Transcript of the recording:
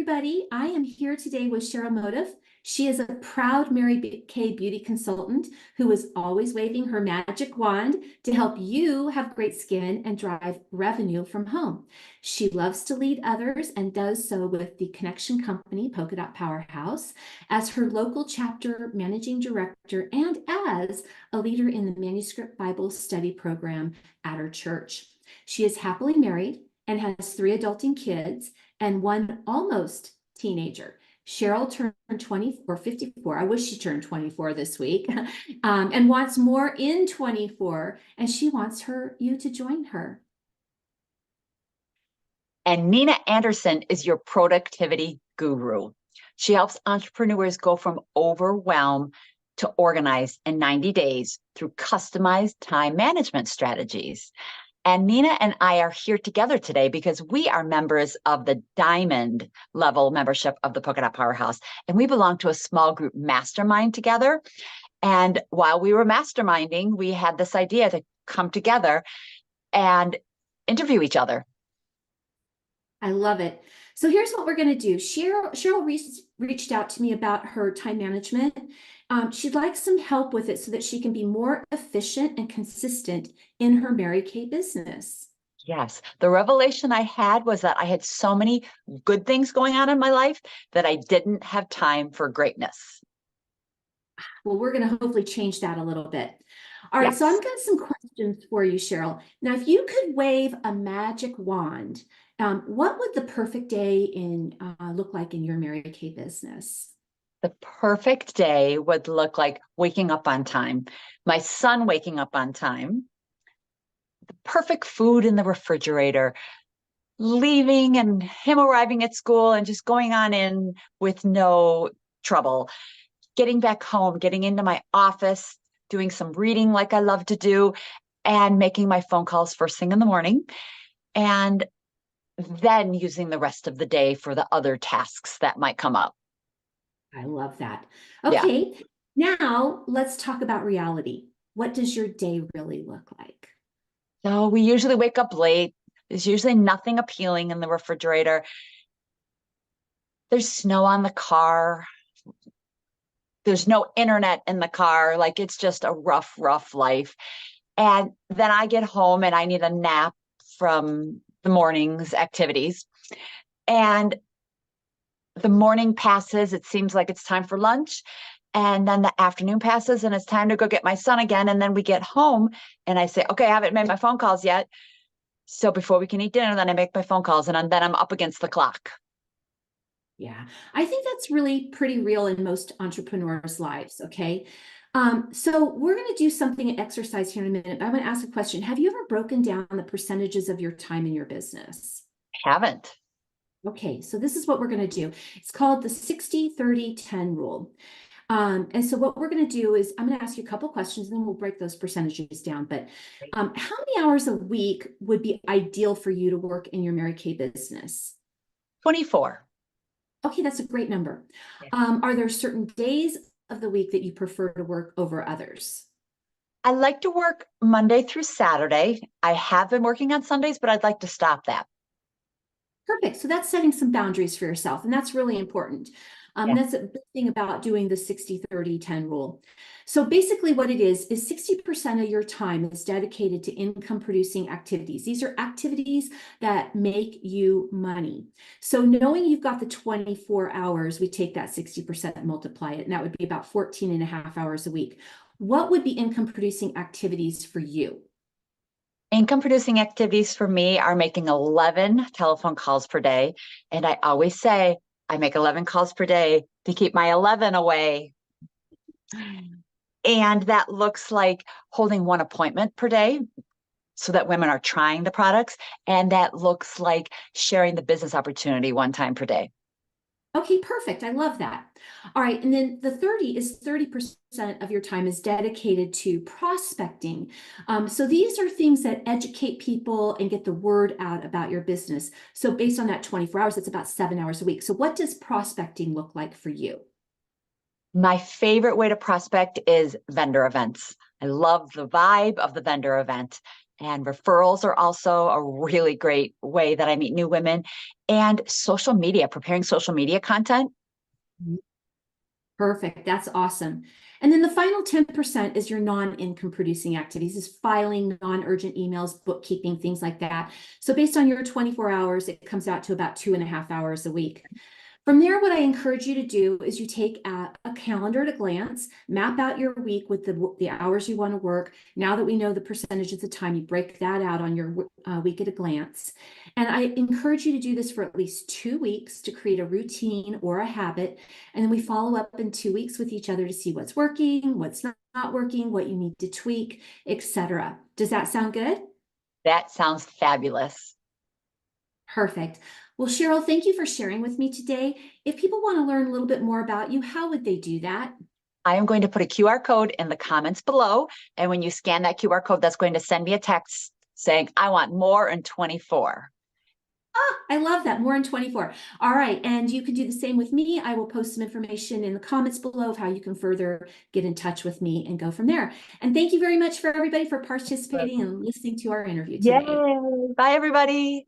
everybody. I am here today with Cheryl Motive. She is a proud Mary Kay beauty consultant who is always waving her magic wand to help you have great skin and drive revenue from home. She loves to lead others and does so with the Connection Company Polka Dot Powerhouse as her local chapter managing director and as a leader in the Manuscript Bible Study program at her church. She is happily married and has 3 adulting kids and 1 almost teenager. Cheryl turned 54. I wish she turned 24 this week, and wants more in 24, and she wants you to join her. And Nina Anderson is your productivity guru. She helps entrepreneurs go from overwhelm to organized in 90 days through customized time management strategies. And Nina and I are here together today because we are members of the diamond level membership of the Polka Dot Powerhouse. And we belong to a small group mastermind together. And while we were masterminding, we had this idea to come together and interview each other. I love it. So here's what we're going to do. Cheryl reached out to me about her time management. She'd like some help with it so that she can be more efficient and consistent in her Mary Kay business. Yes. The revelation I had was that I had so many good things going on in my life that I didn't have time for greatness. Well, we're going to hopefully change that a little bit. All right. Yes. So I've got some questions for you, Cheryl. Now, if you could wave a magic wand, what would the perfect day look like in your Mary Kay business? The perfect day would look like waking up on time, my son waking up on time, the perfect food in the refrigerator, leaving and him arriving at school and just going on in with no trouble, getting back home, getting into my office, doing some reading like I love to do, and making my phone calls first thing in the morning, and then using the rest of the day for the other tasks that might come up. I love that. Okay, Now let's talk about reality. What does your day really look like? So we usually wake up late. There's usually nothing appealing in the refrigerator. There's snow on the car. There's no internet in the car. Like, it's just a rough life. And then I get home and I need a nap from the morning's activities. And the morning passes, it seems like it's time for lunch. And then the afternoon passes and it's time to go get my son again. And then we get home and I say, okay, I haven't made my phone calls yet. So before we can eat dinner, then I make my phone calls and then I'm up against the clock. Yeah, I think that's really pretty real in most entrepreneurs' lives. Okay. So we're going to do something, an exercise here in a minute. I want to ask a question. Have you ever broken down the percentages of your time in your business? Haven't. Okay, so this is what we're going to do. It's called the 60-30-10 rule. And so what we're going to do is I'm going to ask you a couple questions and then we'll break those percentages down. But how many hours a week would be ideal for you to work in your Mary Kay business? 24. Okay, that's a great number. Are there certain days of the week that you prefer to work over others? I like to work Monday through Saturday. I have been working on Sundays, but I'd like to stop that. Perfect. So that's setting some boundaries for yourself, and that's really important. That's a big thing about doing the 60-30-10 rule. So basically what it is 60% of your time is dedicated to income producing activities. These are activities that make you money. So knowing you've got the 24 hours, we take that 60% and multiply it, and that would be about 14 and a half hours a week. What would be income producing activities for you? Income producing activities for me are making 11 telephone calls per day. And I always say I make 11 calls per day to keep my 11 away. And that looks like holding 1 appointment per day so that women are trying the products. And that looks like sharing the business opportunity 1 time per day. Okay, perfect. I love that. All right. And then the 30% of your time is dedicated to prospecting. So these are things that educate people and get the word out about your business. So based on that 24 hours, it's about 7 hours a week. So what does prospecting look like for you? My favorite way to prospect is vendor events. I love the vibe of the vendor event. And referrals are also a really great way that I meet new women. And social media, preparing social media content. Perfect. That's awesome. And then the final 10% is your non-income producing activities, is filing non-urgent emails, bookkeeping, things like that. So based on your 24 hours, it comes out to about 2.5 hours a week. From there, what I encourage you to do is you take a calendar at a glance, map out your week with the hours you want to work. Now that we know the percentages of time, you break that out on your week at a glance. And I encourage you to do this for at least 2 weeks to create a routine or a habit. And then we follow up in 2 weeks with each other to see what's working, what's not working, what you need to tweak, etc. Does that sound good? That sounds fabulous. Perfect. Well, Cheryl, thank you for sharing with me today. If people want to learn a little bit more about you, how would they do that? I am going to put a QR code in the comments below. And when you scan that QR code, that's going to send me a text saying, I want more in 24. I love that. More in 24. All right. And you can do the same with me. I will post some information in the comments below of how you can further get in touch with me and go from there. And thank you very much for everybody for participating and listening to our interview today. Yay. Bye, everybody.